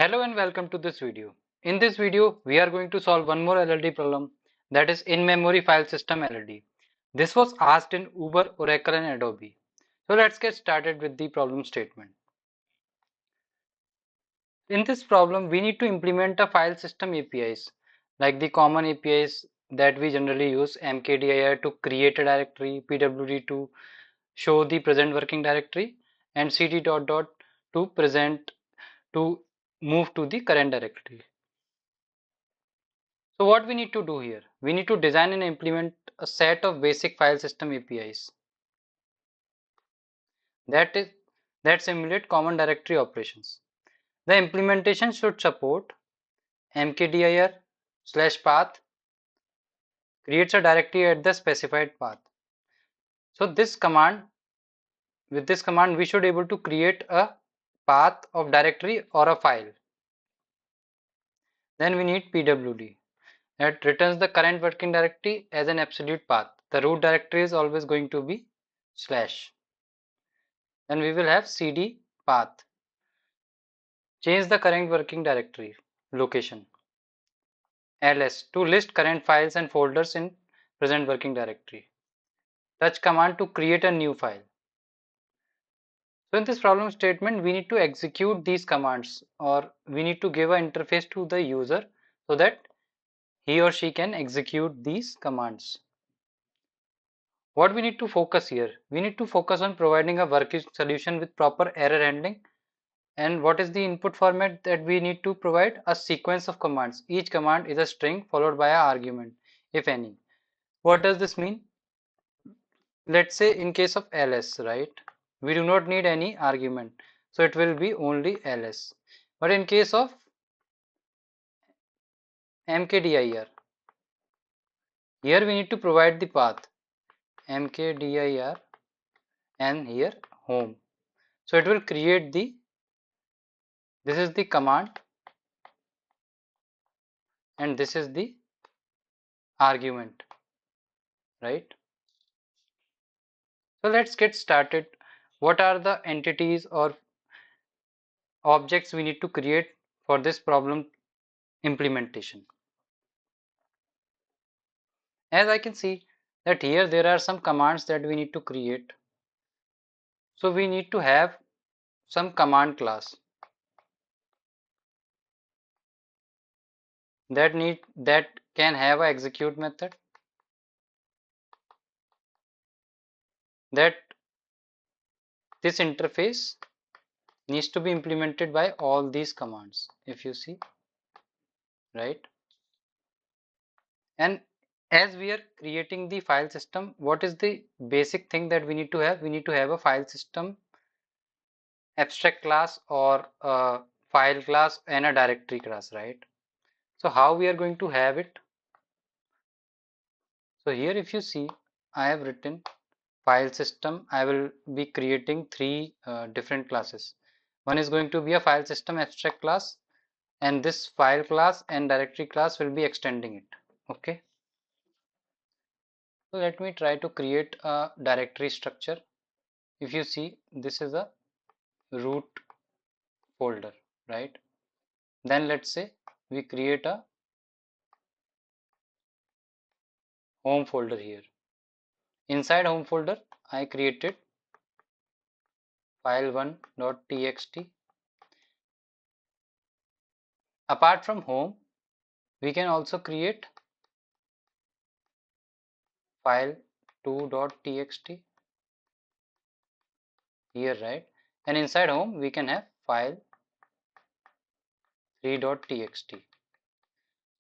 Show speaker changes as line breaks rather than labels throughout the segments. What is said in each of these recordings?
Hello and welcome to this video. In this video, we are going to solve one more LLD problem, that is in-memory file system LLD. This was asked in Uber, Oracle and Adobe. So let's get started with the problem statement. In this problem, we need to implement a file system APIs, like the common APIs that we generally use, mkdir to create a directory, pwd to show the present working directory, and cd dot dot to present to move to the current directory. So what we need to do here? We need to design and implement a set of basic file system APIs that is that simulate common directory operations. The implementation should support mkdir slash path creates a directory at the specified path. So with this command we should able to create a path of directory or a file. Then we need pwd that returns the current working directory as an absolute path. The root directory is always going to be slash. Then we will have cd path. Change the current working directory location. ls to list current files and folders in present working directory. Touch command to create a new file. So in this problem statement, we need to execute these commands, or we need to give an interface to the user so that he or she can execute these commands. What we need to focus here? We need to focus on providing a working solution with proper error handling. And what is the input format that we need to provide? A sequence of commands. Each command is a string followed by an argument, if any. What does this mean? Let's say in case of ls, right? We do not need any argument. So it will be only ls. But in case of mkdir, here we need to provide the path mkdir and here home. So it will create this is the command and this is the argument, right? So let's get started. What are the entities or objects we need to create for this problem implementation? As I can see that here there are some commands that we need to create. So we need to have some command class that can have a execute method, that this interface needs to be implemented by all these commands, if you see, right? And as we are creating the file system, what is the basic thing that we need to have? We need to have a file system abstract class or a file class and a directory class, right? So how we are going to have it? So here if you see, I have written file system. I will be creating three different classes. One is going to be a file system abstract class, and this file class and directory class will be extending it. Okay, so let me try to create a directory structure. If you see, this is a root folder, right? Then let's say we create a home folder here. Inside home folder, I created file1.txt. Apart from home, we can also create file2.txt here, right? And inside home, we can have file3.txt.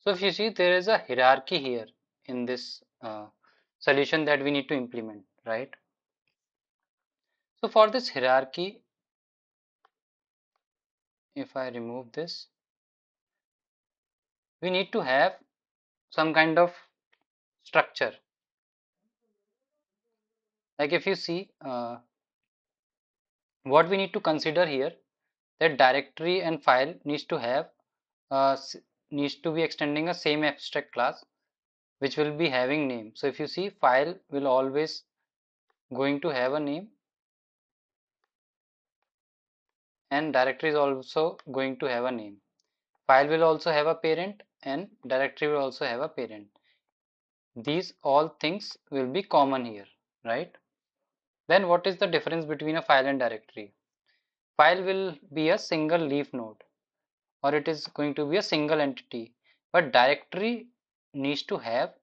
So if you see, there is a hierarchy here in this solution that we need to implement, right? So for this hierarchy, if I remove this, we need to have some kind of structure. Like if you see, what we need to consider here, that directory and file needs to have needs to be extending a same abstract class which will be having name. So if you see, file will always going to have a name and directory is also going to have a name. File will also have a parent and directory will also have a parent. These all things will be common here, right? Then what is the difference between a file and directory? File will be a single leaf node, or it is going to be a single entity, but directory needs to have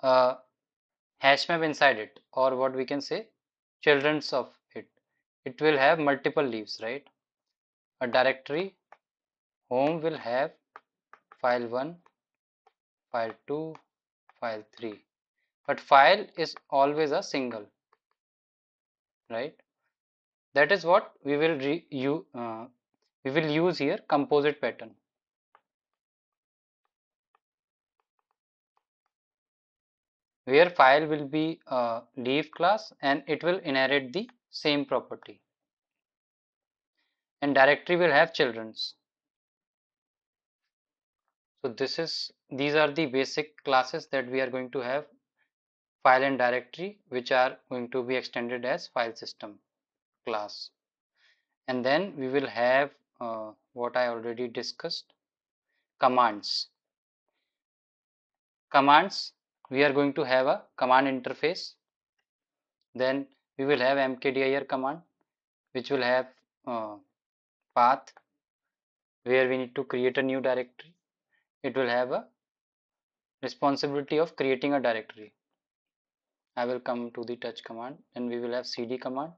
a hash map inside it, or what we can say children's of it. It will have multiple leaves, right? A directory home will have file 1, file 2, file 3, but file is always a single, right? That is what we will use here composite pattern, where file will be a leaf class and it will inherit the same property, and directory will have children's. So these are the basic classes that we are going to have: file and directory, which are going to be extended as file system class. And then we will have what I already discussed, commands. Commands, we are going to have a command interface. Then we will have mkdir command, which will have path, where we need to create a new directory. It will have a responsibility of creating a directory. I will come to the touch command, and we will have cd command.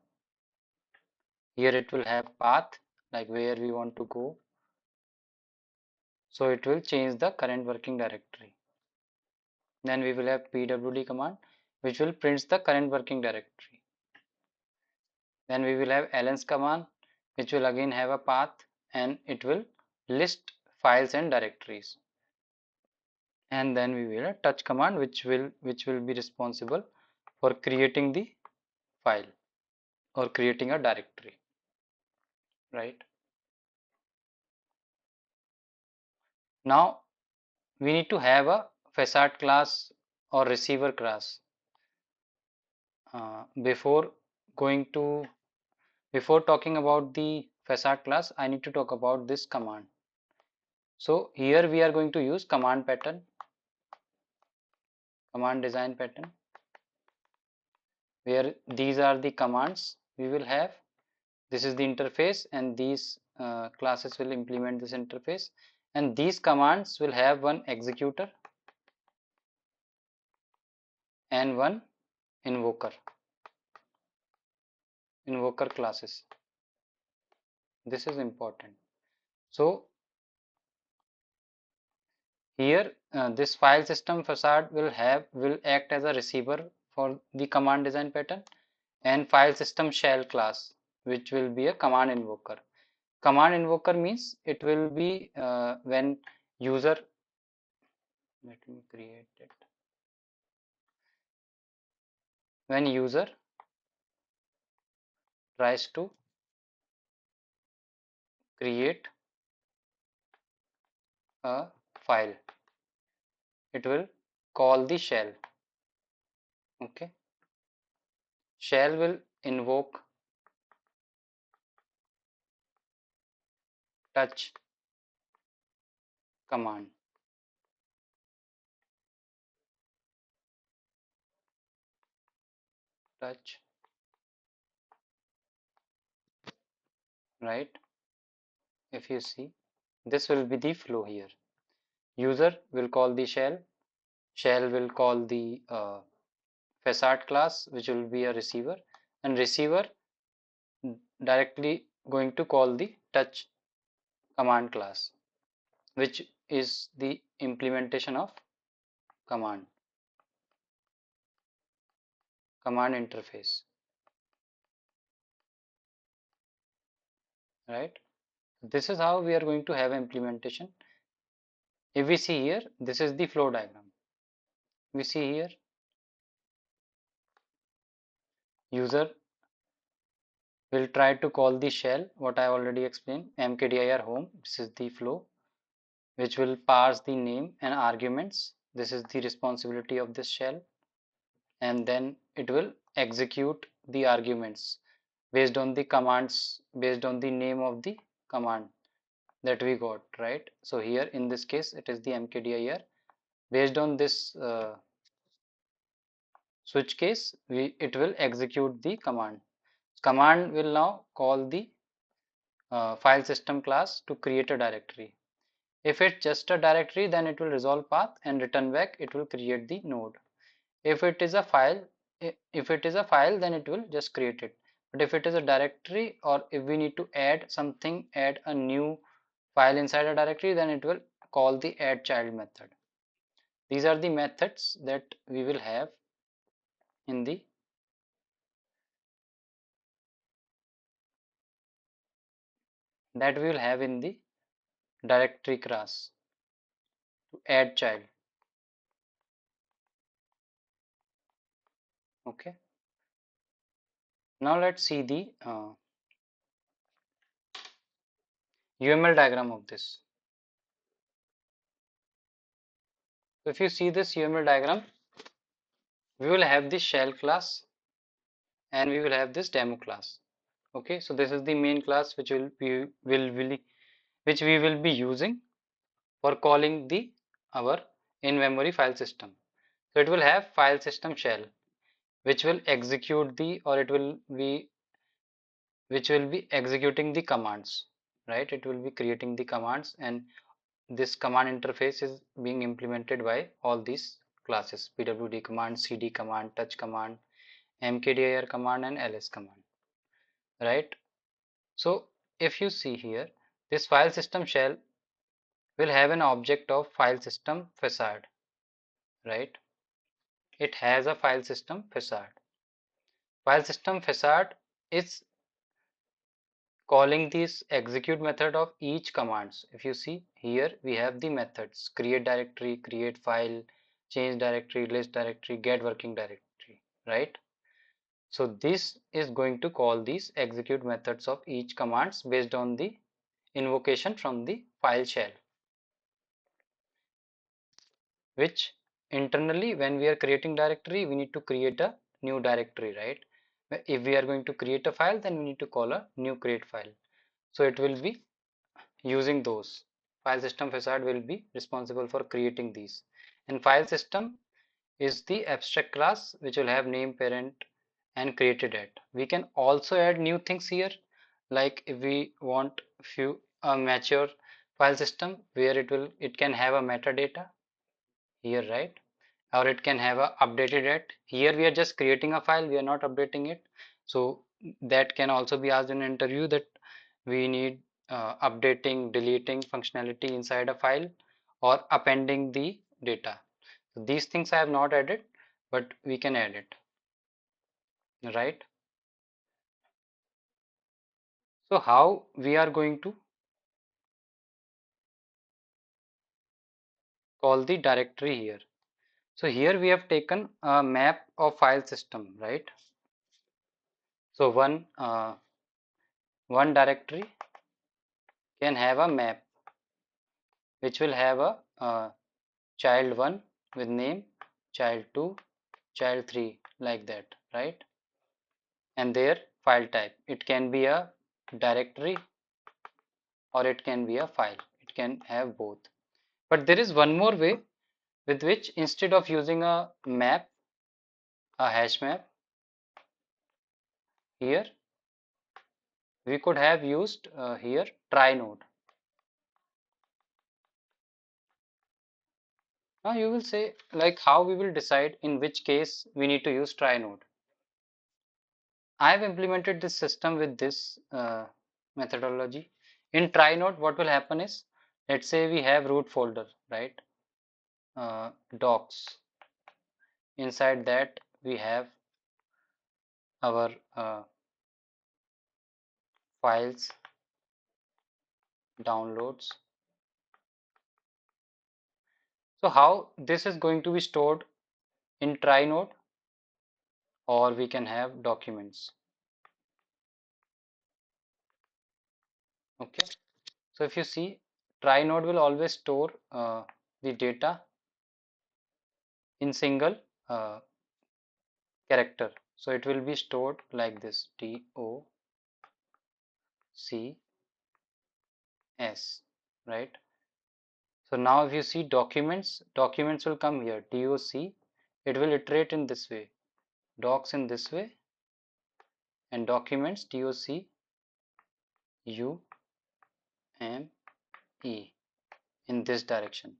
Here it will have path, like where we want to go. So it will change the current working directory. Then we will have pwd command, which will print the current working directory. Then we will have lns command, which will again have a path, and it will list files and directories. And then we will have touch command, which will be responsible for creating the file or creating a directory, right? Now we need to have a facade class or receiver class. Before going to before talking about the facade class, I need to talk about this command. So here we are going to use command pattern, command design pattern, where these are the commands we will have. This is the interface, and these classes will implement this interface, and these commands will have one executor and one invoker classes. This is important. So here this file system facade will act as a receiver for the command design pattern, and file system shell class, which will be a command invoker. Command invoker means it will be when user, let me create it, when user tries to create a file, it will call the shell. Okay, shell will invoke touch command. Touch, right? If you see, this will be the flow here. User will call the shell, shell will call the facade class, which will be a receiver, and receiver directly going to call the touch command class, which is the implementation of command interface, right? This is how we are going to have implementation. If we see here, this is the flow diagram. We see here, user will try to call the shell, what I already explained, mkdir home. This is the flow, which will parse the name and arguments. This is the responsibility of this shell, and then it will execute the arguments based on the commands, based on the name of the command. that we got, right? So here in this case it is the mkdir. Based on this switch case, it will execute the command. Command will now call the file system class to create a directory. If it's just a directory, then it will resolve path and return back, it will create the node. If it is a file, then it will just create it. But if it is a directory, or if we need to add something, add a new file inside a directory, then it will call the add child method. These are the methods that we will have in the directory class to add child. Okay. Now let's see the UML diagram of this. So if you see this UML diagram, we will have this shell class and we will have this demo class. Okay, so this is the main class which we will be using for calling the our in-memory file system. So it will have file system shell, which will execute the, or it will be, which will be executing the commands, right? It will be creating the commands, and this command interface is being implemented by all these classes: pwd command, cd command, touch command, mkdir command, and ls command, right? So if you see here, this file system shell will have an object of file system facade, right? It has a file system facade. File system facade is calling this execute method of each commands. If you see here, we have the methods: create directory, create file, change directory, list directory, get working directory, right? So this is going to call these execute methods of each commands based on the invocation from the file shell, which internally, when we are creating directory, we need to create a new directory, right? If we are going to create a file, then we need to call a new create file. So it will be using those. File system facade will be responsible for creating these. And file system is the abstract class which will have name, parent, and created at. We can also add new things here, like if we want few mature file system where it can have a metadata here, right? Or it can have a updated at. Here we are just creating a file, we are not updating it. So that can also be asked in an interview, that we need updating, deleting functionality inside a file, or appending the data. So these things I have not added, but we can add it, right? So how we are going to call the directory here? So here we have taken a map of file system, right? So one directory can have a map which will have a child 1 with name, child 2, child 3, like that, right? And their file type, it can be a directory or it can be a file, it can have both. But there is one more way with which, instead of using a map, a hash map, here we could have used here trie node. Now you will say, like, how we will decide in which case we need to use trie node. I have implemented this system with this methodology. In trie node, what will happen is, let's say we have root folder, right? Docs. Inside that we have our files, downloads. So how this is going to be stored in trie node, or we can have documents. Okay. So if you see, trie node will always store the data in single character. So it will be stored like this: DOCS. right? So now if you see documents will come here, doc, it will iterate in this way, docs in this way, and documents doc ume in this direction.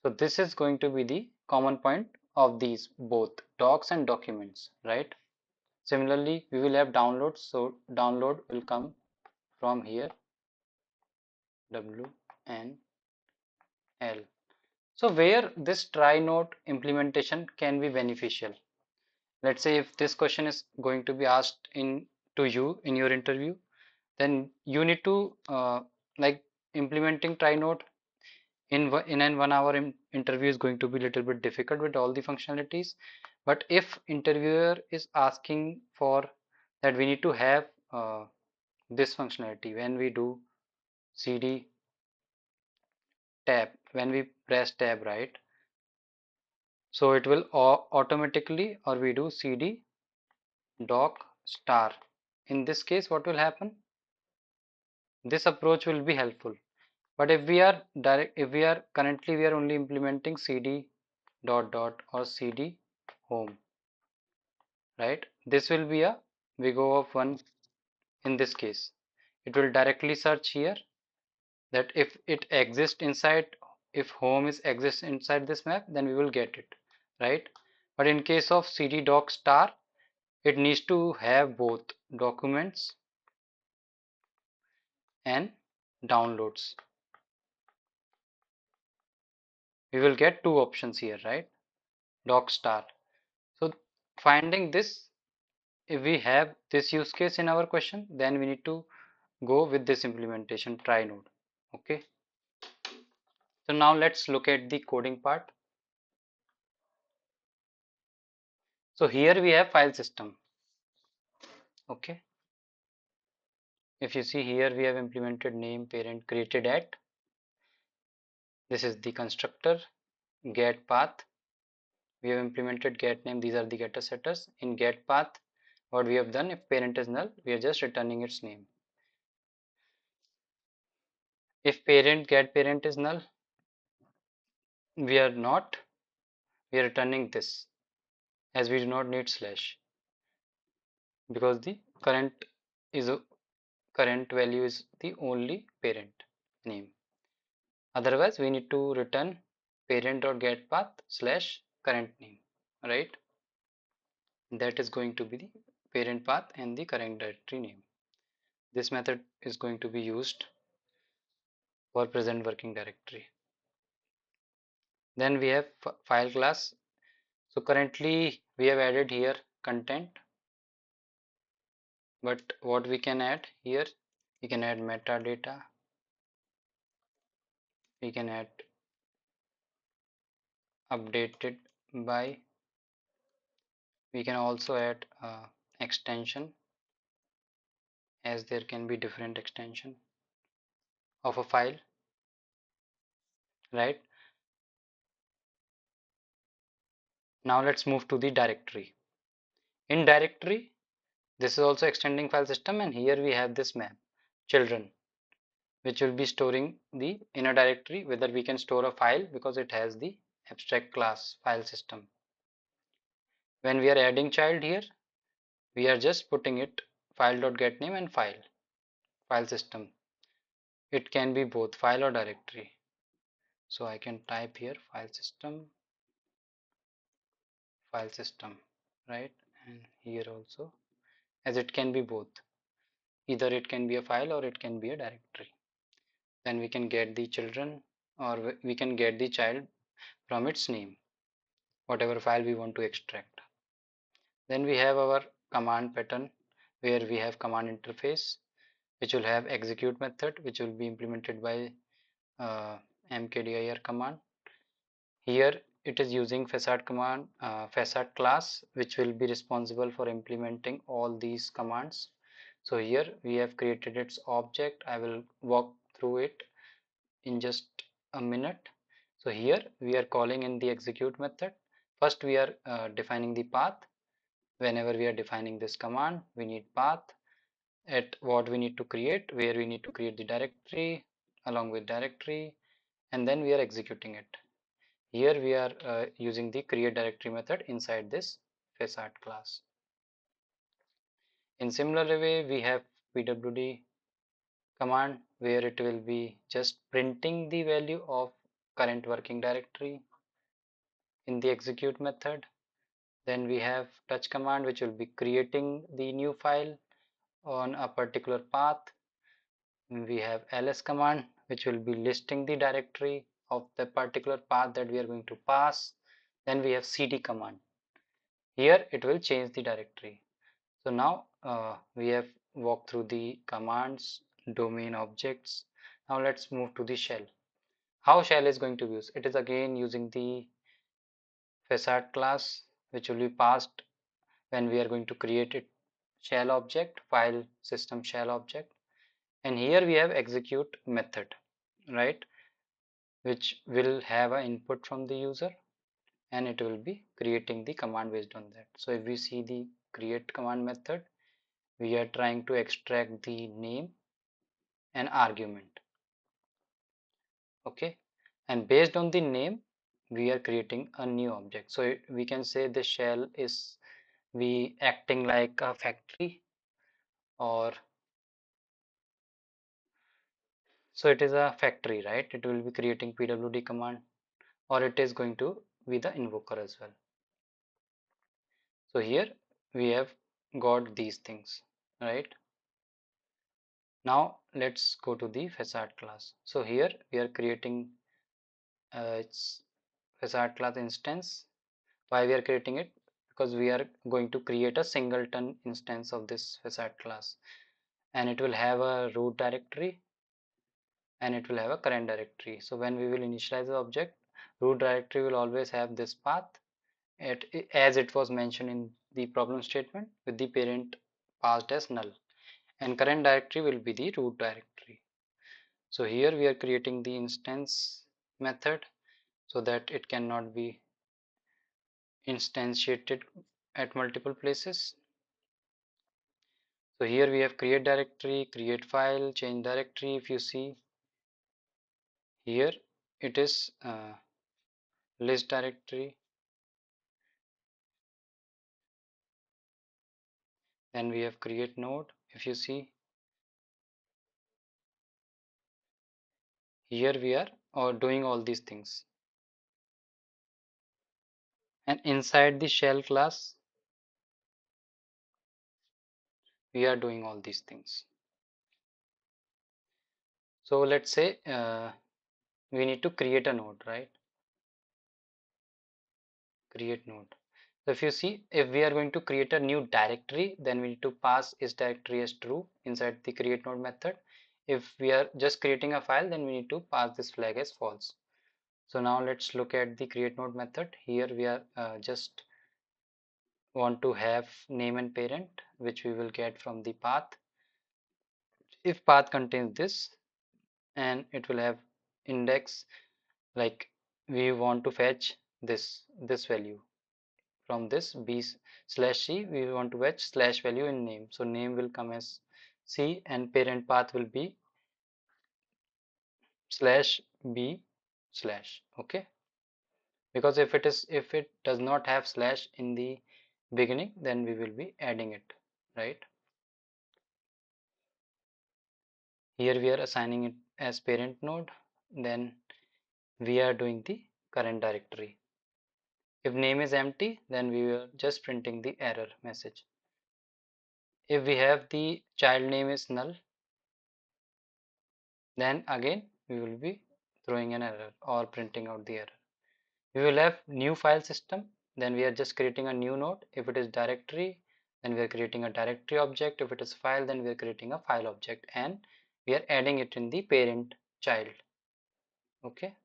So this is going to be the common point of these both docs and documents, right? Similarly, we will have downloads. So download will come from here, WNL. So where this trie node implementation can be beneficial. Let's say if this question is going to be asked to you in your interview, then you need to like implementing trie node in an 1 hour interview is going to be a little bit difficult with all the functionalities. But if interviewer is asking for that we need to have this functionality when we do cd tab, when we press tab, right? So it will automatically, or we do cd doc star. In this case, what will happen? This approach will be helpful. But if we are currently we are only implementing cd dot dot or cd home, right? This will be a big O of 1 in this case. It will directly search here that if it exists inside, if home is exists inside this map, then we will get it, right? But in case of cd doc star, it needs to have both documents and downloads. We will get two options here, right? Doc star. So finding this, if we have this use case in our question, then we need to go with this implementation trie node. Okay. So now let's look at the coding part. So here we have file system. Okay. If you see here, we have implemented name parent created at. This is the constructor get path. We have implemented get name. These are the getter setters. In get path, what we have done, if parent is null, we are just returning its name. If get parent is null, we are not, we are returning this, as we do not need slash, because the is current value is the only parent name. Otherwise, we need to return parent.getPath slash current name, right? That is going to be the parent path and the current directory name. This method is going to be used for present working directory. Then we have file class. So currently we have added here content, but what we can add here, we can add metadata, we can add updated by, we can also add extension, as there can be different extension of a file, right? Now let's move to the directory. In directory, this is also extending file system, and here we have this map children, which will be storing the inner directory, whether we can store a file because it has the abstract class file system. When we are adding child here, we are just putting it file.getName and file system. It can be both file or directory. So I can type here file system, right? And here also, as it can be both. Either it can be a file or it can be a directory. Then we can get the children, or we can get the child from its name, whatever file we want to extract. Then we have our command pattern, where we have command interface, which will have execute method, which will be implemented by mkdir command. Here it is using facade command, facade class, which will be responsible for implementing all these commands. So here we have created its object. I will walk through it in just a minute. So here we are calling in the execute method. First we are defining the path. Whenever we are defining this command, we need path at what we need to create, where we need to create the directory, along with directory, and then we are executing it. Here we are using the create directory method inside this facade class. In similar way, we have pwd command where it will be just printing the value of current working directory in the execute method. Then we have touch command which will be creating the new file on a particular path. We have ls command which will be listing the directory of the particular path that we are going to pass. Then we have cd command. Here it will change the directory. So now we have walked through the commands, domain, objects. Now let's move to the shell. How shell is going to be used? It is again using the facade class which will be passed when we are going to create it shell object, file system shell object, and here we have execute method, right, which will have an input from the user and it will be creating the command based on that. So if we see the create command method, we are trying to extract the name and argument, okay, and based on the name we are creating a new object. So we can say the shell is we acting like a factory, or so it is a factory, right? It will be creating pwd command, or it is going to be the invoker as well. So here we have got these things, right? Now let's go to the facade class. So here we are creating its facade class instance. Why we are creating it? Because we are going to create a singleton instance of this facade class, and it will have a root directory and it will have a current directory. So when we will initialize the object, root directory will always have this path as it was mentioned in the problem statement with the parent passed as null, and current directory will be the root directory. So here we are creating the instance method so that it cannot be instantiated at multiple places. So here we have create directory, create file, change directory. If you see here, it is list directory. Then we have create node. If you see here, we are doing all these things, and inside the shell class we are doing all these things. So let's say we need to create a node, right? Create node. So if you see, if we are going to create a new directory, then we need to pass is directory as true inside the create node method. If we are just creating a file, then we need to pass this flag as false. So now let's look at the create node method. Here we are just want to have name and parent, which we will get from the path. If path contains this, and it will have index, like we want to fetch this value from this b/c, we want to fetch slash value in name, so name will come as c and parent path will be slash b slash, okay, because if it does not have slash in the beginning, then we will be adding it, right? Here we are assigning it as parent node, then we are doing the current directory. If name is empty, then we are just printing the error message. If we have the child name is null, then again we will be throwing an error or printing out the error. We will have new file system, then we are just creating a new node. If it is directory, then we are creating a directory object. If it is file, then we are creating a file object, and we are adding it in the parent child, okay.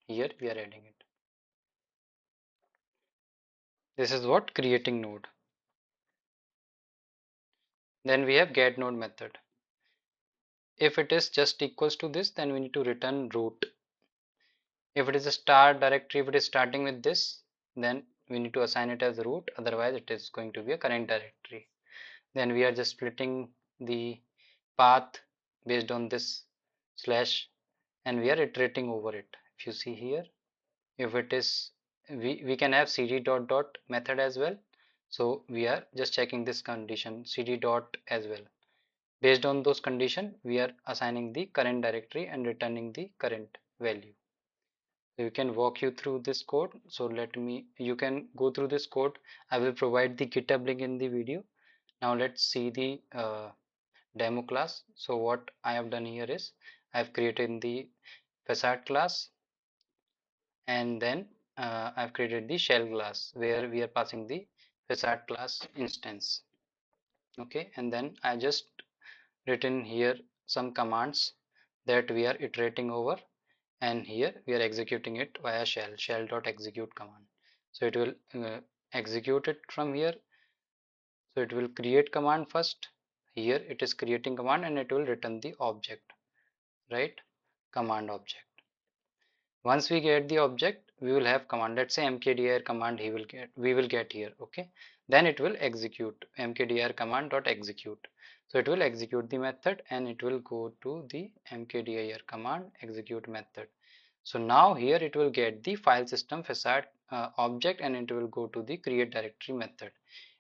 Here we are adding it. This is what creating node. Then we have get node method. If it is just equals to this, then we need to return root. If it is a start directory, if it is starting with this, then we need to assign it as root, otherwise it is going to be a current directory. Then we are just splitting the path based on this slash and we are iterating over it. If you see here, if it is, we can have cd dot dot method as well. So we are just checking this condition cd dot as well. Based on those condition, we are assigning the current directory and returning the current value. So you can walk you through this code. So you can go through this code. I will provide the GitHub link in the video. Now let's see the demo class. So what I have done here is I have created the facade class, and then I've created the shell class where we are passing the facade class instance. Okay, and then I just written here some commands that we are iterating over, and here we are executing it via shell.execute command. So it will execute it from here. So it will create command first. Here it is creating command and it will return the object, right? Command object. Once we get the object, we will have command. Let's say mkdir command we will get here. Okay, then it will execute mkdir command dot execute. So it will execute the method and it will go to the mkdir command execute method. So now here it will get the file system facade object and it will go to the create directory method.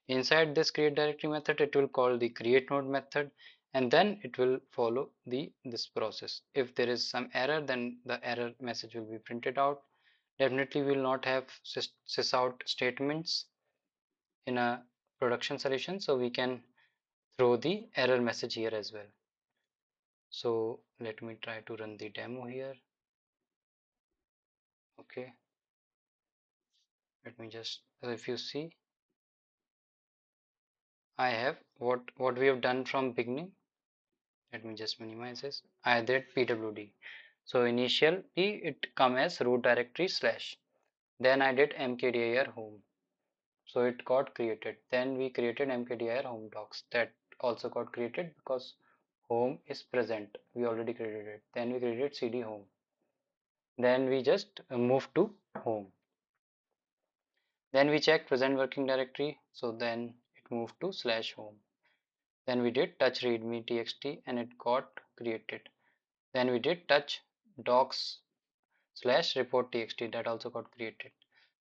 Inside this create directory method, it will call the create node method, and then it will follow this process. If there is some error, then the error message will be printed out. Definitely we will not have sysout statements in a production solution, so we can throw the error message here as well. So let me try to run the demo here. Okay, let me just, if you see, I have what we have done from beginning. Let me just minimize this. I did pwd. So initially it come as root directory slash. Then I did mkdir home. So it got created. Then we created mkdir home docs. That also got created because home is present. We already created it. Then we created cd home. Then we just moved to home. Then we checked present working directory. So then it moved to slash home. Then we did touch readme txt and it got created. Then we did touch docs slash report txt, that also got created.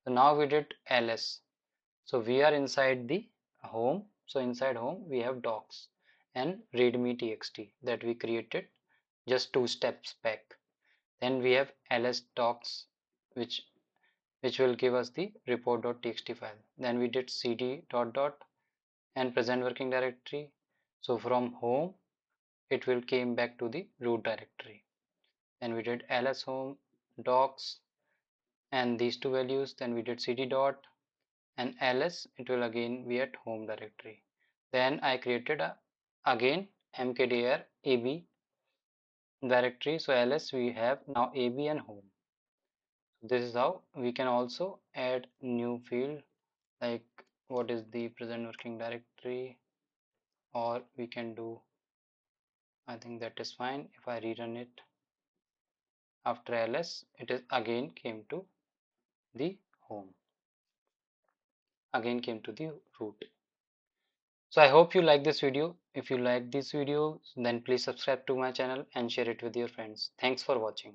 So now we did ls. So we are inside the home. So inside home we have docs and readme txt that we created just 2 steps back. Then we have ls docs which will give us the report.txt file. Then we did cd dot dot and present working directory. So from home it will came back to the root directory. Then we did ls home docs and these two values. Then we did cd dot and ls, it will again be at home directory. Then I created again mkdir ab directory. So ls we have now ab and home. This is how we can also add new field like what is the present working directory, or we can do, I think that is fine. If I rerun it after ls, it is again came to the home, again came to the root. So I hope you like this video. If you like this video, then please subscribe to my channel and share it with your friends. Thanks for watching.